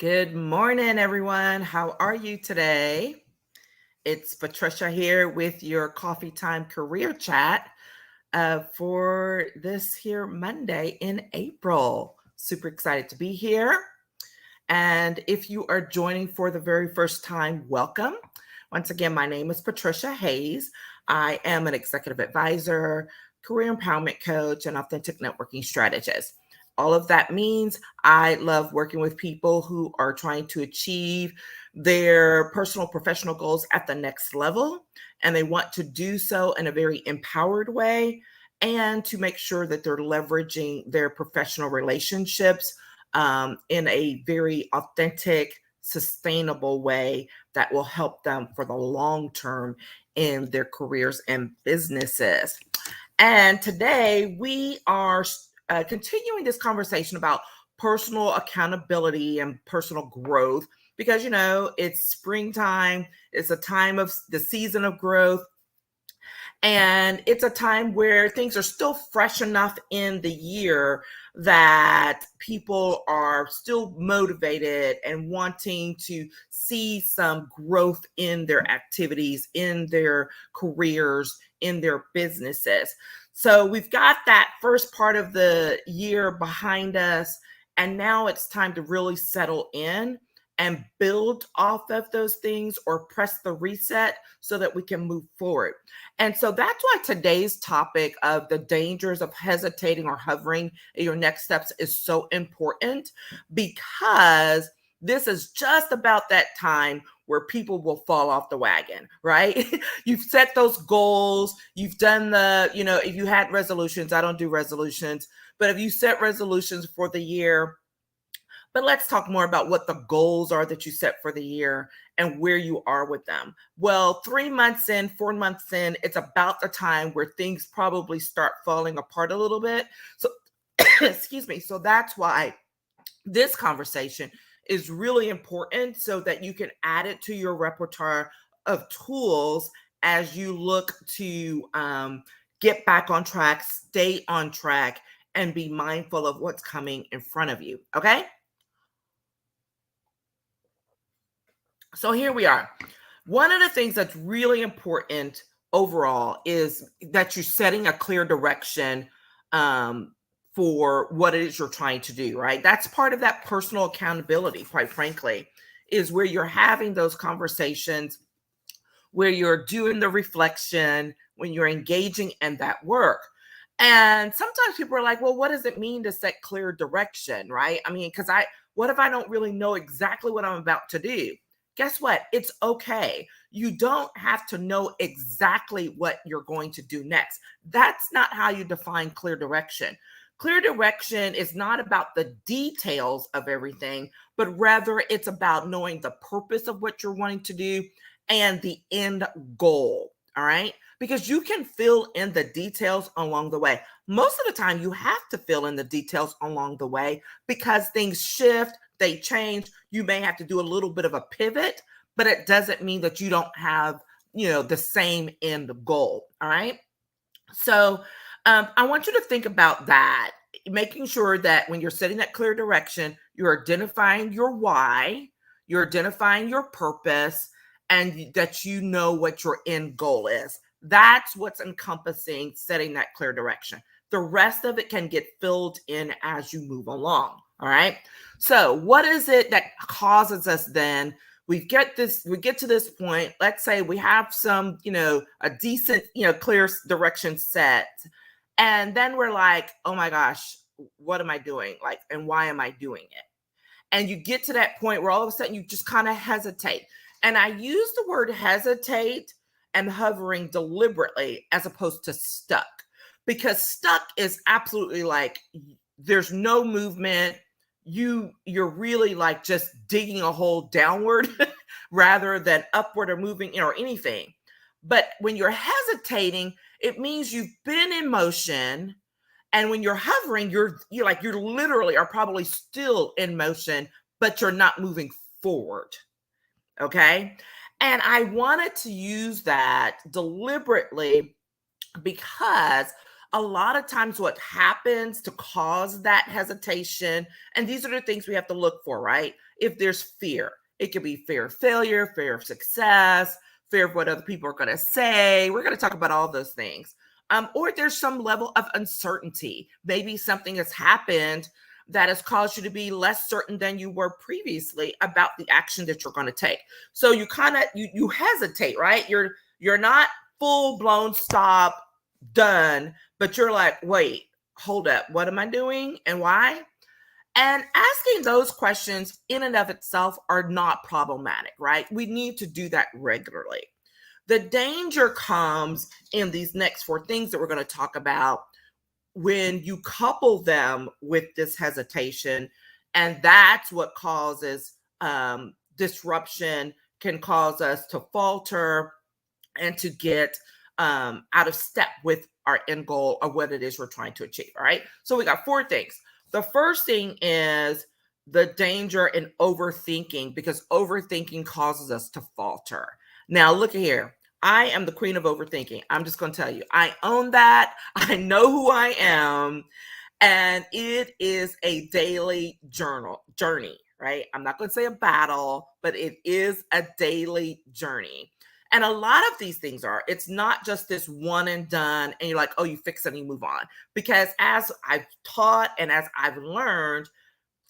Good morning, everyone. How are you today? It's Patricia here with your Coffee Time Career Chat for this here Monday in April. Super excited to be here. And if you are joining for the very first time, welcome. Once again, my name is Patricia Hayes. I am an executive advisor, career empowerment coach, and authentic networking strategist. All of that means I love working with people who are trying to achieve their personal professional goals at the next level, and they want to do so in a very empowered way and to make sure that they're leveraging their professional relationships in a very authentic, sustainable way that will help them for the long term in their careers and businesses. And today we are continuing this conversation about personal accountability and personal growth because, it's springtime, it's a time of the season of growth. And it's a time where things are still fresh enough in the year that people are still motivated and wanting to see some growth in their activities, in their careers, in their businesses. So we've got that first part of the year behind us, and now it's time to really settle in and build off of those things or press the reset so that we can move forward. And so that's why today's topic of the dangers of hesitating or hovering in your next steps is so important, because this is just about that time where people will fall off the wagon, right? You've set those goals, you've done if you had resolutions, I don't do resolutions, but if you set resolutions for the year, but let's talk more about what the goals are that you set for the year and where you are with them. Well, 3 months in, 4 months in, it's about the time where things probably start falling apart a little bit. So, excuse me. So that's why this conversation is really important so that you can add it to your repertoire of tools as you look to get back on track, stay on track, and be mindful of what's coming in front of you. Okay. So here we are. One of the things that's really important overall is that you're setting a clear direction for what it is you're trying to do, right? That's part of that personal accountability, quite frankly, is where you're having those conversations, where you're doing the reflection, when you're engaging in that work. And sometimes people are like, well, what does it mean to set clear direction, right? I mean, what if I don't really know exactly what I'm about to do? Guess what? It's okay. You don't have to know exactly what you're going to do next. That's not how you define clear direction. Clear direction is not about the details of everything, but rather it's about knowing the purpose of what you're wanting to do and the end goal. All right. Because you can fill in the details along the way. Most of the time, you have to fill in the details along the way because things shift, they change. You may have to do a little bit of a pivot, but it doesn't mean that you don't have, the same end goal. All right. So I want you to think about that, making sure that when you're setting that clear direction, you're identifying your why, you're identifying your purpose, and that you know what your end goal is. That's what's encompassing setting that clear direction. The rest of it can get filled in as you move along. All right. So, what is it that causes us then? We get to this point. Let's say we have some, a decent, clear direction set. And then we're like, oh my gosh, what am I doing? Like, and why am I doing it? And you get to that point where all of a sudden you just kind of hesitate. And I use the word hesitate and hovering deliberately as opposed to stuck, because stuck is absolutely like there's no movement. You're really like just digging a hole downward rather than upward or moving, or anything. But when you're hesitating, it means you've been in motion, and when you're hovering, you're literally are probably still in motion, but you're not moving forward. Okay. And I wanted to use that deliberately because a lot of times what happens to cause that hesitation, and these are the things we have to look for, right? If there's fear, it could be fear of failure, fear of success, fear of what other people are going to say. We're going to talk about all those things. Or there's some level of uncertainty. Maybe something has happened that has caused you to be less certain than you were previously about the action that you're going to take. So you kind of you hesitate, right? You're not full blown stop done, but you're like, wait, hold up, what am I doing and why? And asking those questions in and of itself are not problematic, right? We need to do that regularly. The danger comes in these next four things that we're going to talk about when you couple them with this hesitation, and that's what causes disruption, can cause us to falter and to get out of step with our end goal or what it is we're trying to achieve. All right. So we got four things. The first thing is the danger in overthinking, because overthinking causes us to falter. Now, look at here. I am the queen of overthinking. I'm just going to tell you, I own that. I know who I am. And it is a daily journey, right? I'm not going to say a battle, but it is a daily journey. And a lot of these things it's not just this one and done, and you're like, oh, you fix it and you move on. Because as I've taught and as I've learned,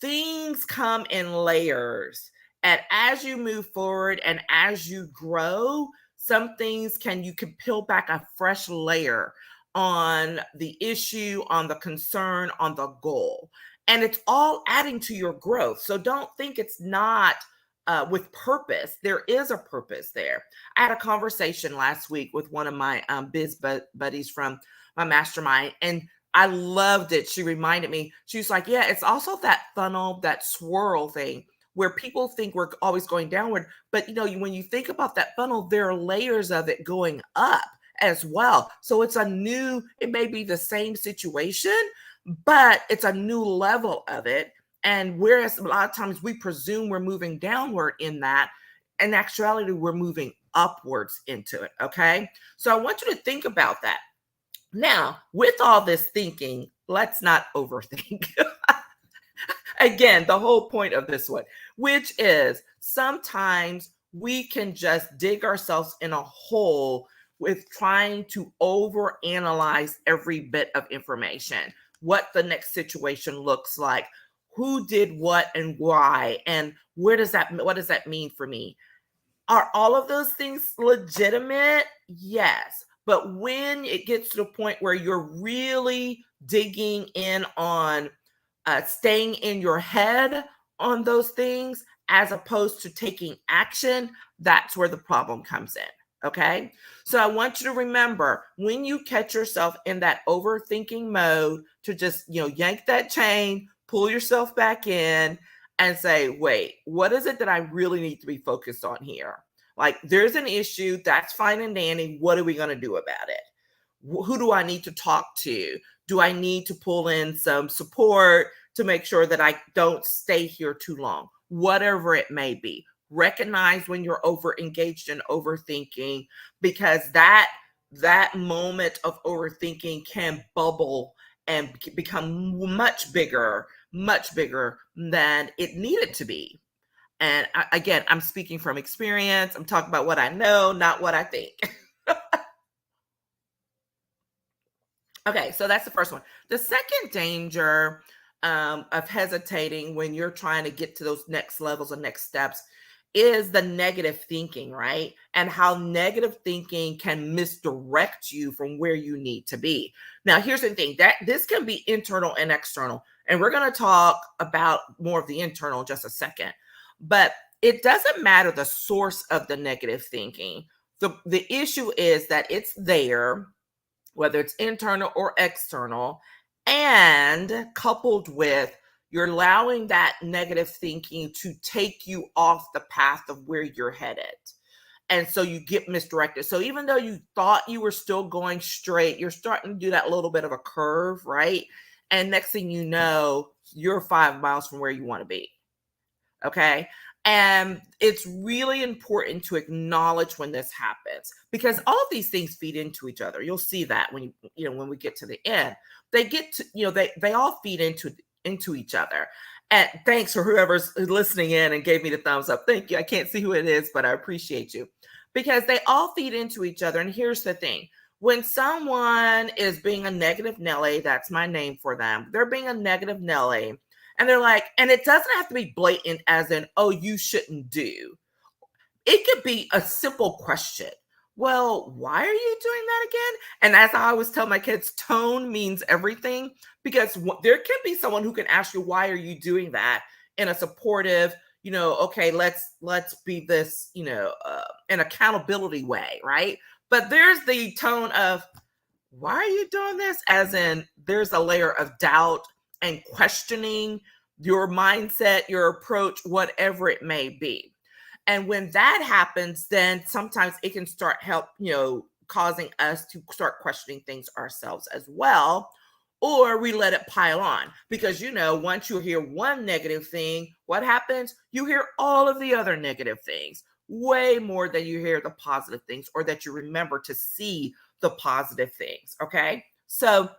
things come in layers. And as you move forward and as you grow, some things you can peel back a fresh layer on the issue, on the concern, on the goal. And it's all adding to your growth. So don't think it's not with purpose. There is a purpose there. I had a conversation last week with one of my biz buddies from my mastermind, and I loved it. She reminded me, she was like, yeah, it's also that funnel, that swirl thing where people think we're always going downward. But when you think about that funnel, there are layers of it going up as well. So it may be the same situation, but it's a new level of it. And whereas a lot of times we presume we're moving downward in that, in actuality, we're moving upwards into it. Okay. So I want you to think about that. Now, with all this thinking, let's not overthink. Again, the whole point of this one, which is sometimes we can just dig ourselves in a hole with trying to overanalyze every bit of information, what the next situation looks like, who did what and why, and what does that mean for me? Are all of those things legitimate? Yes. But when it gets to the point where you're really digging in on staying in your head on those things as opposed to taking action, that's where the problem comes in. Okay. So I want you to remember, when you catch yourself in that overthinking mode, to just, yank that chain, pull yourself back in and say, wait, what is it that I really need to be focused on here? Like, there's an issue, that's fine and dandy. What are we going to do about it? Who do I need to talk to? Do I need to pull in some support to make sure that I don't stay here too long? Whatever it may be. Recognize when you're over engaged in overthinking, because that moment of overthinking can bubble and become much bigger than it needed to be. And again, I'm speaking from experience. I'm talking about what I know, not what I think. Okay, so that's the first one. The second danger of hesitating when you're trying to get to those next levels and next steps is the negative thinking, right? And how negative thinking can misdirect you from where you need to be. Now, here's the thing, that this can be internal and external. And we're going to talk about more of the internal in just a second. But it doesn't matter the source of the negative thinking. The issue is that it's there, whether it's internal or external, and coupled with you're allowing that negative thinking to take you off the path of where you're headed. And so you get misdirected. So even though you thought you were still going straight, you're starting to do that little bit of a curve, right? And next thing you know, you're 5 miles from where you want to be. Okay. And it's really important to acknowledge when this happens, because all of these things feed into each other. You'll see that when when we get to the end, they get to, they all feed into each other. And thanks for whoever's listening in and gave me the thumbs up. Thank you. I can't see who it is, but I appreciate you, because they all feed into each other. And here's the thing. When someone is being a negative Nelly, that's my name for them. They're being a negative Nelly. And they're like, and it doesn't have to be blatant as in, oh, you shouldn't do. It could be a simple question. Well, why are you doing that again? And as I always tell my kids, tone means everything, because there can be someone who can ask you, why are you doing that, in a supportive, okay, let's be this, an accountability way, right? But there's the tone of, why are you doing this? As in, there's a layer of doubt and questioning your mindset, your approach, whatever it may be. And when that happens, then sometimes it can start causing us to start questioning things ourselves as well. Or we let it pile on, because once you hear one negative thing, what happens? You hear all of the other negative things, way more than you hear the positive things, or that you remember to see the positive things. Okay. So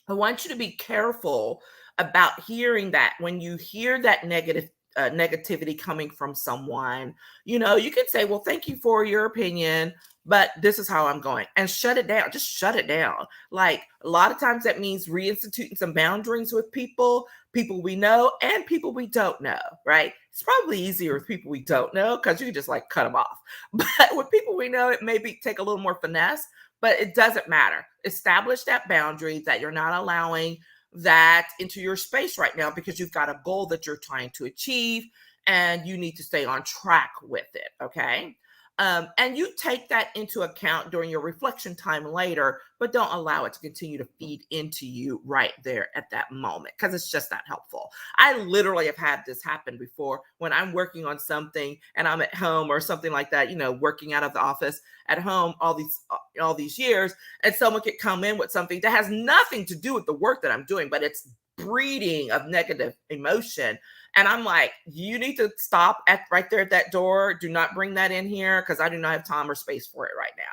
I want you to be careful about hearing that. When you hear that negativity coming from someone, you can say, well, thank you for your opinion, but this is how I'm going, and shut it down. Just shut it down. Like, a lot of times that means reinstituting some boundaries with people we know and people we don't know, right? It's probably easier with people we don't know, because you can just like cut them off. But with people we know, it may take a little more finesse, but it doesn't matter. Establish that boundary that you're not allowing that into your space right now, because you've got a goal that you're trying to achieve and you need to stay on track with it. Okay. And you take that into account during your reflection time later, but don't allow it to continue to feed into you right there at that moment, because it's just not helpful. I literally have had this happen before when I'm working on something and I'm at home or something like that, working out of the office at home all these years, and someone could come in with something that has nothing to do with the work that I'm doing, but it's breeding of negative emotion. And I'm like, you need to stop right there at that door. Do not bring that in here, because I do not have time or space for it right now.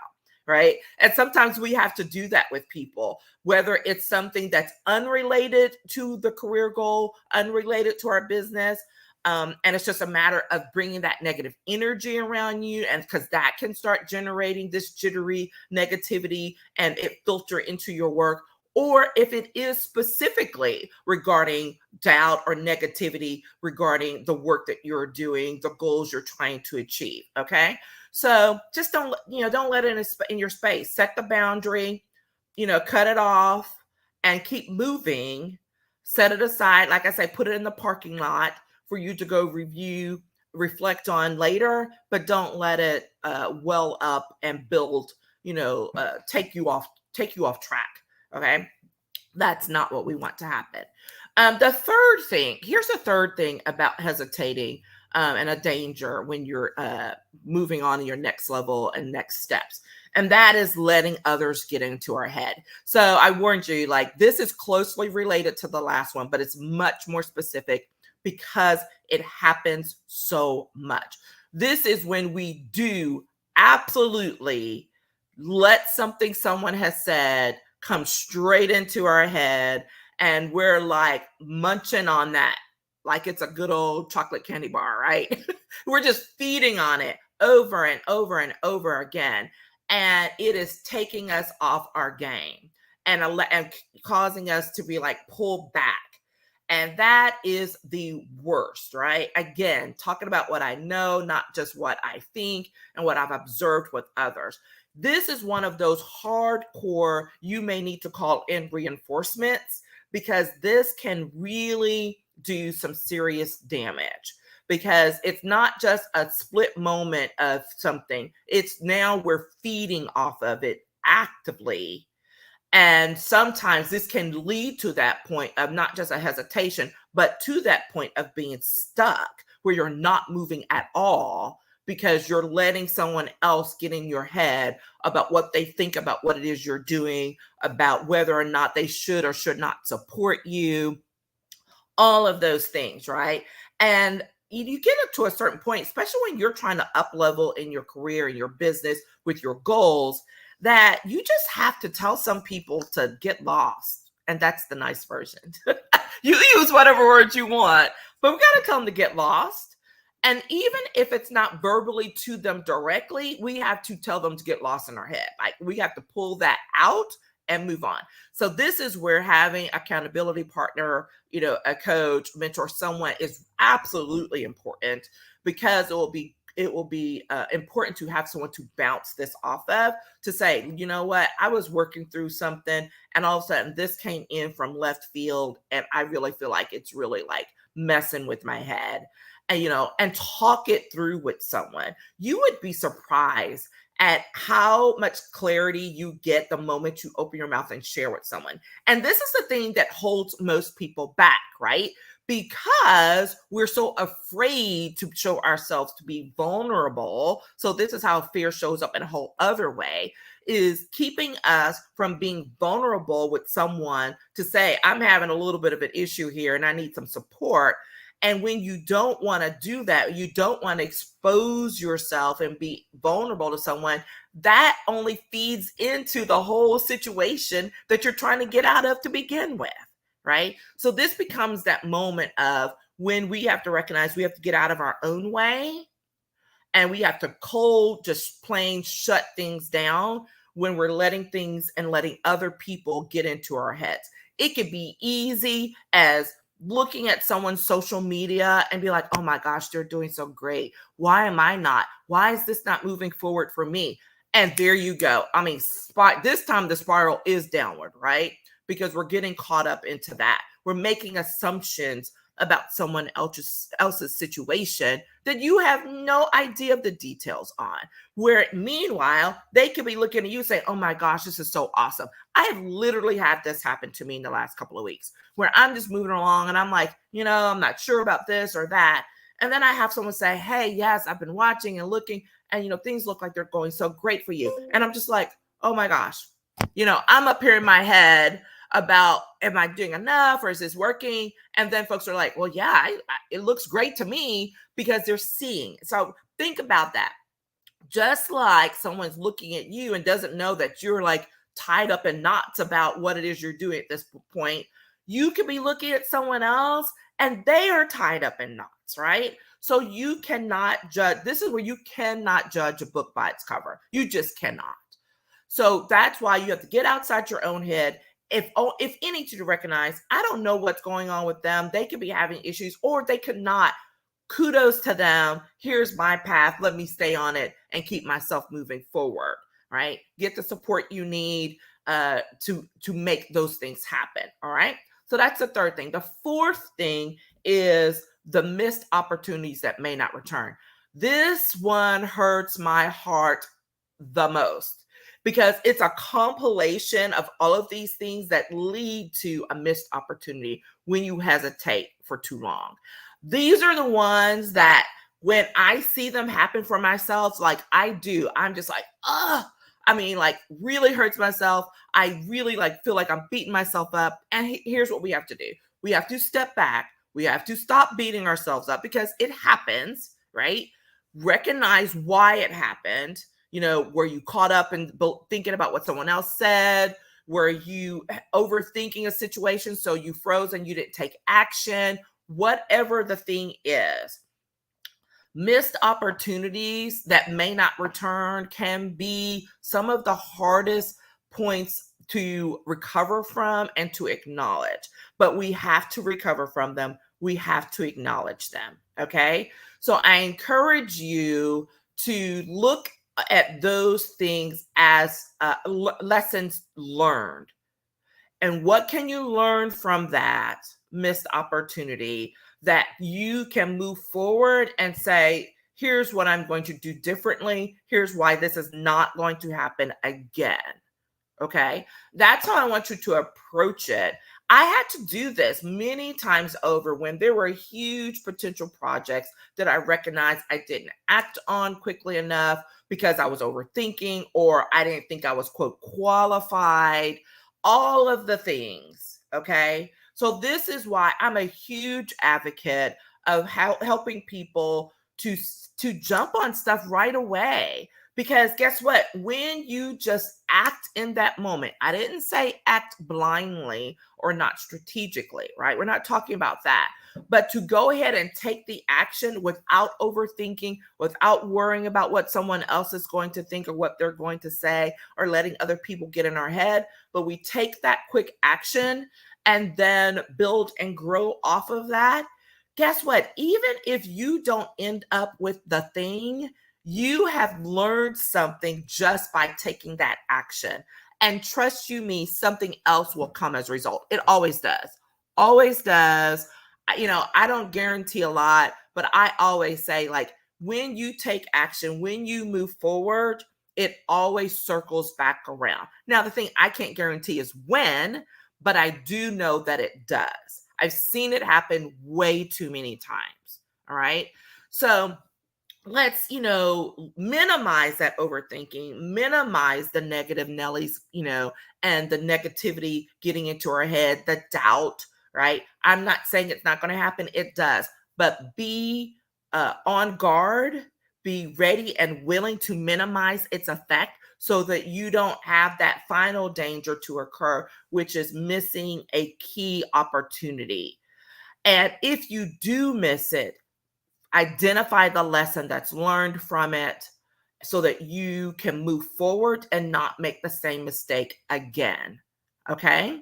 Right. And sometimes we have to do that with people, whether it's something that's unrelated to the career goal, unrelated to our business. And it's just a matter of bringing that negative energy around you. And because that can start generating this jittery negativity and it filter into your work. Or if it is specifically regarding doubt or negativity regarding the work that you're doing, the goals you're trying to achieve. Okay. So just don't let it in your space. Set the boundary, cut it off and keep moving. Set it aside. Like I say, put it in the parking lot for you to go review, reflect on later, but don't let it well up and build, take you off track. Okay. That's not what we want to happen. Here's the third thing about hesitating and a danger when you're moving on to your next level and next steps. And that is letting others get into our head. So I warned you, like, this is closely related to the last one, but it's much more specific because it happens so much. This is when we do absolutely let something someone has said come straight into our head, and we're like munching on that like it's a good old chocolate candy bar, right? We're just feeding on it over and over and over again, and it is taking us off our game and causing us to be like pulled back. And that is the worst, right? Again, talking about what I know, not just what I think and what I've observed with others. This is one of those hardcore, you may need to call in reinforcements, because this can really do some serious damage, because it's not just a split moment of something. It's now we're feeding off of it actively. And sometimes this can lead to that point of not just a hesitation, but to that point of being stuck where you're not moving at all, because you're letting someone else get in your head about what they think about what it is you're doing, about whether or not they should or should not support you, all of those things, right? And you get it to a certain point, especially when you're trying to up level in your career, in your business, with your goals, that you just have to tell some people to get lost. And that's the nice version. You use whatever words you want, but we got to tell them to get lost. And even if it's not verbally to them directly, we have to tell them to get lost in our head. Like we have to pull that out and move on. So this is where having accountability partner, a coach, mentor, someone is absolutely important, because it will be important to have someone to bounce this off of, to say, you know what, I was working through something and all of a sudden this came in from left field and I really feel like it's really like messing with my head. And talk it through with someone. You would be surprised at how much clarity you get the moment you open your mouth and share with someone. And this is the thing that holds most people back, right? Because we're so afraid to show ourselves to be vulnerable. So this is how fear shows up in a whole other way, is keeping us from being vulnerable with someone to say, I'm having a little bit of an issue here and I need some support. And when you don't want to do that, you don't want to expose yourself and be vulnerable to someone, that only feeds into the whole situation that you're trying to get out of to begin with, right? So this becomes that moment of when we have to recognize we have to get out of our own way, and we have to just plain shut things down when we're letting things and letting other people get into our heads. It could be easy as looking at someone's social media and be like, oh my gosh, they're doing so great. Why am I not? Why is this not moving forward for me? And there you go. I mean, this time the spiral is downward, right? Because we're getting caught up into that. We're making assumptions about someone else's situation that you have no idea of the details on. Where meanwhile, they could be looking at you saying, oh my gosh, this is so awesome. I have literally had this happen to me in the last couple of weeks, where I'm just moving along and I'm like, I'm not sure about this or that. And then I have someone say, hey, yes, I've been watching and looking, and things look like they're going so great for you. And I'm just like, oh my gosh, I'm up here in my head about, am I doing enough, or is this working? And then folks are like, well, yeah, it looks great to me, because they're seeing. So think about that. Just like someone's looking at you and doesn't know that you're like tied up in knots about what it is you're doing at this point, you could be looking at someone else and they are tied up in knots, right? So you cannot judge. This is where you cannot judge a book by its cover. You just cannot. So that's why you have to get outside your own head. If any, to recognize, I don't know what's going on with them. They could be having issues, or they could not. Kudos to them. Here's my path. Let me stay on it and keep myself moving forward, right? Get the support you need to make those things happen, all right? So that's the third thing. The fourth thing is the missed opportunities that may not return. This one hurts my heart the most, because it's a compilation of all of these things that lead to a missed opportunity when you hesitate for too long. These are the ones that when I see them happen for myself, like I do, I'm just like, like really hurts myself. I really feel like I'm beating myself up. And here's what we have to do. We have to step back. We have to stop beating ourselves up, because it happens, right? Recognize why it happened. Were you caught up in thinking about what someone else said? Were you overthinking a situation, so you froze and you didn't take action? Whatever the thing is, missed opportunities that may not return can be some of the hardest points to recover from and to acknowledge. But we have to recover from them. We have to acknowledge them. Okay. So I encourage you to look at those things as lessons learned. And what can you learn from that missed opportunity that you can move forward and say, here's what I'm going to do differently. Here's why this is not going to happen again. Okay. That's how I want you to approach it. I had to do this many times over when there were huge potential projects that I recognized I didn't act on quickly enough because I was overthinking, or I didn't think I was, quote, qualified, all of the things. Okay. So this is why I'm a huge advocate of how helping people to jump on stuff right away. Because guess what? When you just act in that moment, I didn't say act blindly or not strategically, right? We're not talking about that. But to go ahead and take the action without overthinking, without worrying about what someone else is going to think or what they're going to say, or letting other people get in our head, but we take that quick action and then build and grow off of that. Guess what? Even if you don't end up with the thing, you have learned something just by taking that action. And trust you me, something else will come as a result. It always does. Always does. I don't guarantee a lot, but I always say, like, when you take action, when you move forward, it always circles back around. Now, the thing I can't guarantee is when, but I do know that it does. I've seen it happen way too many times. All right. So let's, minimize that overthinking, minimize the negative Nellies, and the negativity getting into our head, the doubt, right? I'm not saying it's not going to happen. It does. But be on guard, be ready and willing to minimize its effect so that you don't have that final danger to occur, which is missing a key opportunity. And if you do miss it, identify the lesson that's learned from it so that you can move forward and not make the same mistake again. Okay.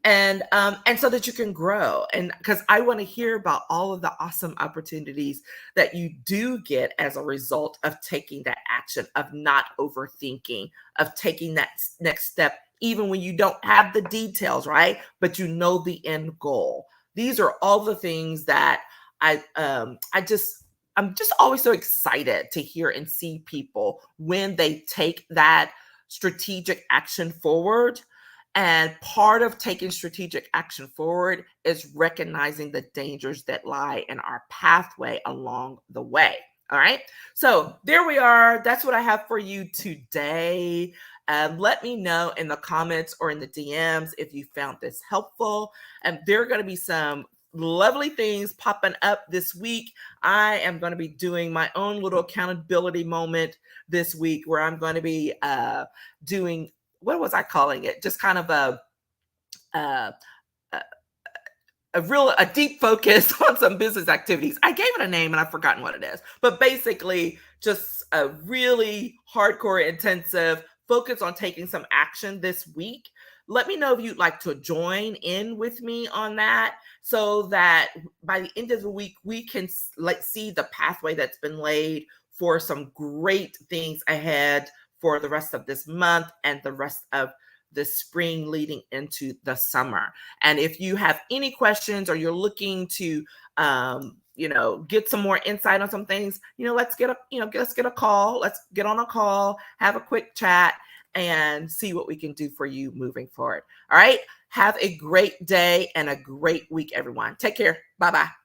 And so that you can grow. And because I want to hear about all of the awesome opportunities that you do get as a result of taking that action, of not overthinking, of taking that next step, even when you don't have the details, right? But you know the end goal. These are all the things that I'm just always so excited to hear and see people when they take that strategic action forward. And part of taking strategic action forward is recognizing the dangers that lie in our pathway along the way. All right. So there we are. That's what I have for you today. Let me know in the comments or in the DMs if you found this helpful. And there are going to be some lovely things popping up this week. I am going to be doing my own little accountability moment this week where I'm going to be doing, what was I calling it? Just kind of a deep focus on some business activities. I gave it a name and I've forgotten what it is, but basically just a really hardcore, intensive focus on taking some action this week. Let me know if you'd like to join in with me on that so that by the end of the week, we can see the pathway that's been laid for some great things ahead for the rest of this month and the rest of the spring leading into the summer. And if you have any questions or you're looking to, get some more insight on some things, let's get a call. Let's get on a call, have a quick chat, and see what we can do for you moving forward. All right. Have a great day and a great week, everyone. Take care. Bye-bye.